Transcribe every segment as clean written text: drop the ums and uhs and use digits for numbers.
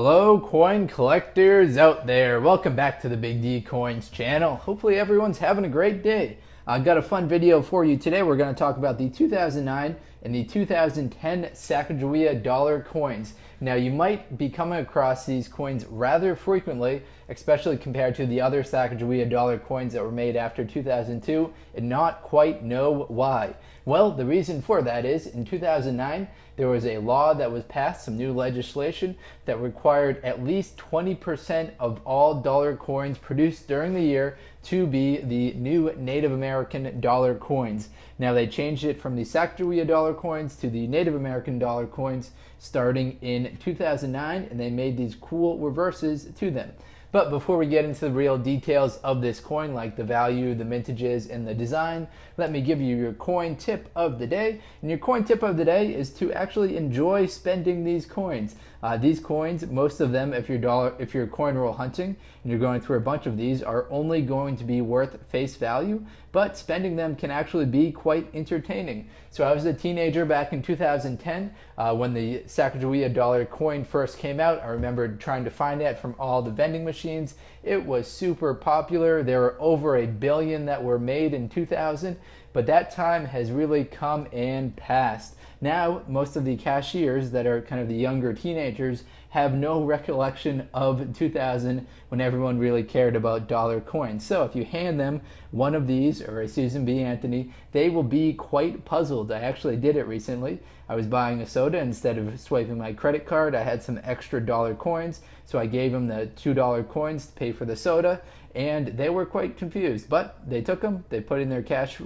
Hello coin collectors out there, welcome back to the Big D Coins channel. Hopefully everyone's having a great day. I've got a fun video for you today. We're going to talk about the 2009 and the 2010 Sacagawea dollar coins. Now you might be coming across these coins rather frequently, especially compared to the other Sacagawea dollar coins that were made after 2002, and not quite know why. Well, the reason for that is in 2009 there was a law that was passed, some new legislation that required at least 20% of all dollar coins produced during the year to be the new Native American dollar coins. Now they changed it from the Sacagawea dollar coins to the Native American dollar coins starting in 2009, and they made these cool reverses to them. But before we get into the real details of this coin, like the value, the mintages, and the design, let me give you your coin tip of the day. And your coin tip of the day is to actually enjoy spending these coins. These coins, most of them, if you're coin roll hunting and you're going through a bunch of these, are only going to be worth face value, but spending them can actually be quite entertaining. So I was a teenager back in 2010 when the Sacagawea dollar coin first came out. I remember trying to find it from all the vending machines. It was super popular. There were over 1 billion that were made in 2000, but that time has really come and passed. Now, most of the cashiers that are kind of the younger teenagers have no recollection of 2000 when everyone really cared about dollar coins. So if you hand them one of these or a Susan B. Anthony, they will be quite puzzled. I actually did it recently. I was buying a soda. Instead of swiping my credit card, I had some extra dollar coins, so I gave them the $2 coins to pay for the soda, and they were quite confused. But they took them, they put in their cash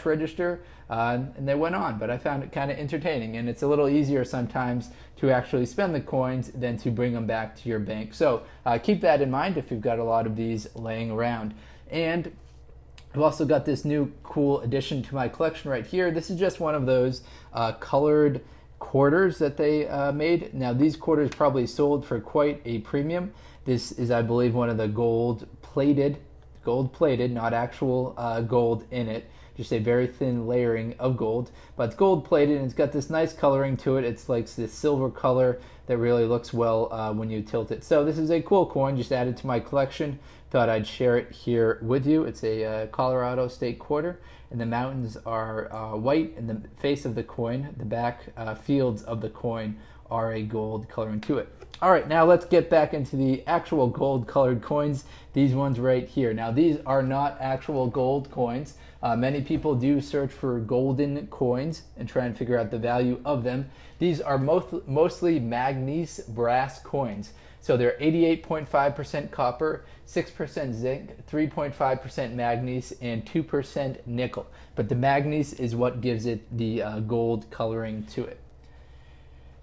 register, and they went on. But I found it kind of entertaining, and it's a little easier sometimes to actually spend the coins than to bring them back to your bank. So keep that in mind if you've got a lot of these laying around. And I've also got this new cool addition to my collection right here. This is just one of those colored quarters that they made. Now these quarters probably sold for quite a premium. This is, I believe, one of the gold plated, not actual gold in it, just a very thin layering of gold, but it's gold plated and it's got this nice coloring to it. It's like this silver color that really looks well when you tilt it. So this is a cool coin, just added to my collection. Thought I'd share it here with you. It's a Colorado state quarter, and the mountains are white, and the face of the coin, the back fields of the coin, are a gold coloring to it. All right, now let's get back into the actual gold colored coins, these ones right here. Now these are not actual gold coins. Many people do search for golden coins and try and figure out the value of them. These are mostly manganese-brass coins. So they're 88.5% copper, 6% zinc, 3.5% manganese, and 2% nickel. But the manganese is what gives it the gold coloring to it.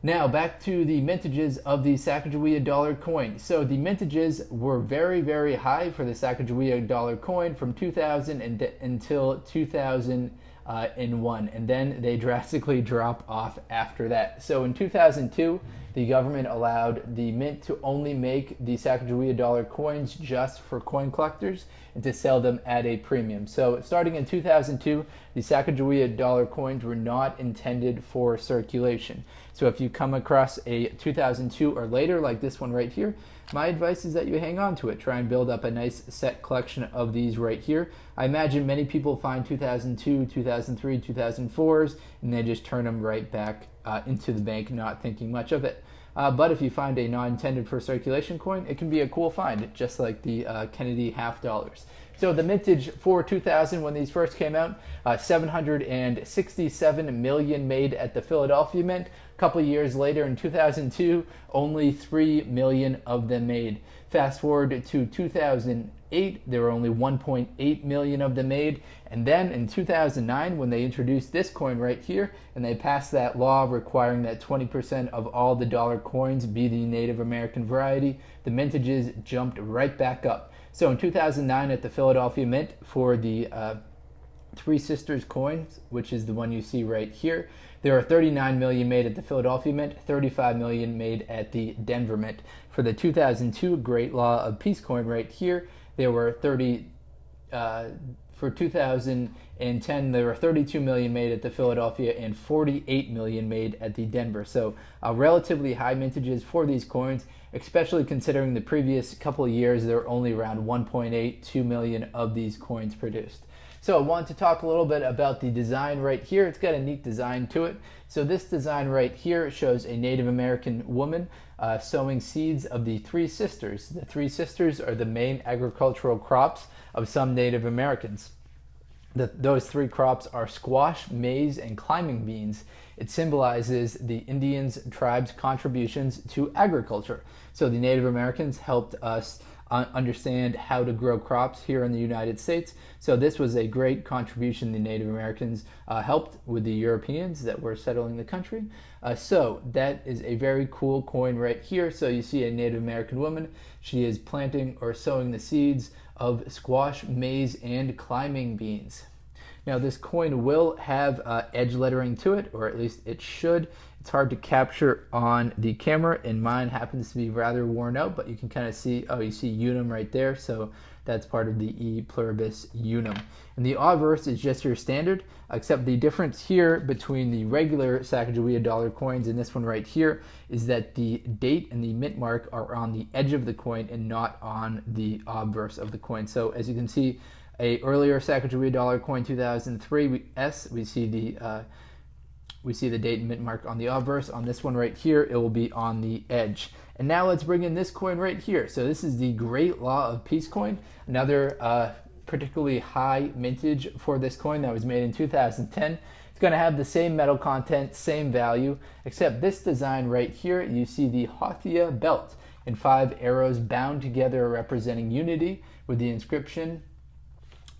Now back to the mintages of the Sacagawea dollar coin. So the mintages were very, very high for the Sacagawea dollar coin from 2000 until 2001, and then they drastically drop off after that. So in 2002, the government allowed the mint to only make the Sacagawea dollar coins just for coin collectors and to sell them at a premium. So starting in 2002, the Sacagawea dollar coins were not intended for circulation. So if you come across a 2002 or later, like this one right here, my advice is that you hang on to it. Try and build up a nice set collection of these right here. I imagine many people find 2002, 2003, 2004s, and they just turn them right back into the bank, not thinking much of it. But if you find a non-intended for circulation coin, it can be a cool find, just like the Kennedy half dollars. So the mintage for 2000, when these first came out, 767 million made at the Philadelphia Mint. A couple years later, in 2002, only 3 million of them made. Fast forward to 2008, there were only 1.8 million of them made. And then in 2009, when they introduced this coin right here, and they passed that law requiring that 20% of all the dollar coins be the Native American variety, the mintages jumped right back up. So in 2009 at the Philadelphia Mint, for the Three Sisters coins, which is the one you see right here, there are 39 million made at the Philadelphia Mint, 35 million made at the Denver Mint. For the 2002 Great Law of Peace coin right here, there were For 2010, there were 32 million made at the Philadelphia and 48 million made at the Denver. So relatively high mintages for these coins, especially considering the previous couple of years, there were only around 1.82 million of these coins produced. So I want to talk a little bit about the design right here. It's got a neat design to it. So this design right here shows a Native American woman sowing seeds of the three sisters. The three sisters are the main agricultural crops of some Native Americans. Those three crops are squash, maize, and climbing beans. It symbolizes the Indians' tribes' contributions to agriculture. So the Native Americans helped us understand how to grow crops here in the United States. So this was a great contribution. The Native Americans helped with the Europeans that were settling the country. So that is a very cool coin right here. So you see a Native American woman. She is planting or sowing the seeds of squash, maize, and climbing beans. Now this coin will have edge lettering to it, or at least it should. It's hard to capture on the camera, and mine happens to be rather worn out, but you can kind of see, oh, you see unum right there, so that's part of the E pluribus unum. And the obverse is just your standard, except the difference here between the regular Sacagawea dollar coins and this one right here is that the date and the mint mark are on the edge of the coin and not on the obverse of the coin. So as you can see, a earlier Sacagawea dollar coin 2003 S, we see the date and mint mark on the obverse. On this one right here, it will be on the edge. And now let's bring in this coin right here. So this is the Great Law of Peace coin, another particularly high mintage for this coin that was made in 2010. It's going to have the same metal content, same value, except this design right here, you see the Hathia belt and 5 arrows bound together representing unity with the inscription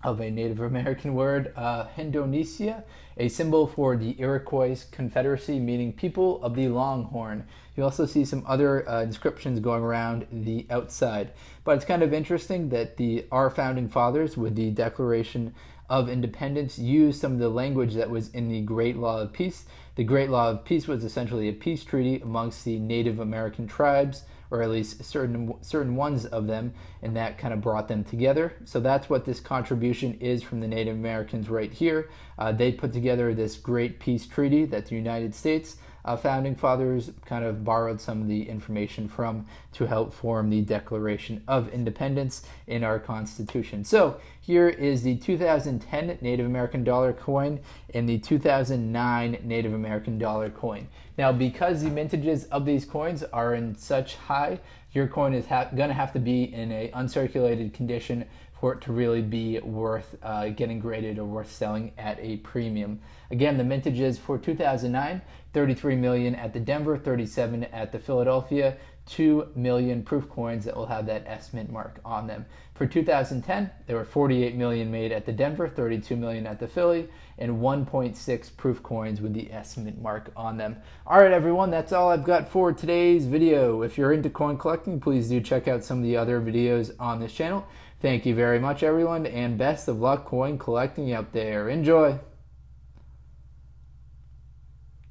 of a Native American word, Indonesia, a symbol for the Iroquois Confederacy, meaning people of the Longhorn. You also see some other inscriptions going around the outside. But it's kind of interesting that our founding fathers, with the Declaration of Independence, used some of the language that was in the Great Law of Peace. The Great Law of Peace was essentially a peace treaty amongst the Native American tribes, or at least certain ones of them, and that kind of brought them together. So that's what this contribution is from the Native Americans right here. They put together this great peace treaty that the United States founding fathers kind of borrowed some of the information from to help form the Declaration of Independence in our Constitution. So here is the 2010 Native American dollar coin and the 2009 Native American dollar coin. Now, because the mintages of these coins are in such high, your coin is going to have to be in an uncirculated condition for it to really be worth getting graded or worth selling at a premium. Again, the mintages for 2009, 33 million at the Denver, 37 at the Philadelphia, 2 million proof coins that will have that S mint mark on them. For 2010, there were 48 million made at the Denver, 32 million at the Philly, and 1.6 proof coins with the S mint mark on them. All right, everyone, that's all I've got for today's video. If you're into coin collecting, please do check out some of the other videos on this channel. Thank you very much, everyone, and best of luck coin collecting out there. Enjoy!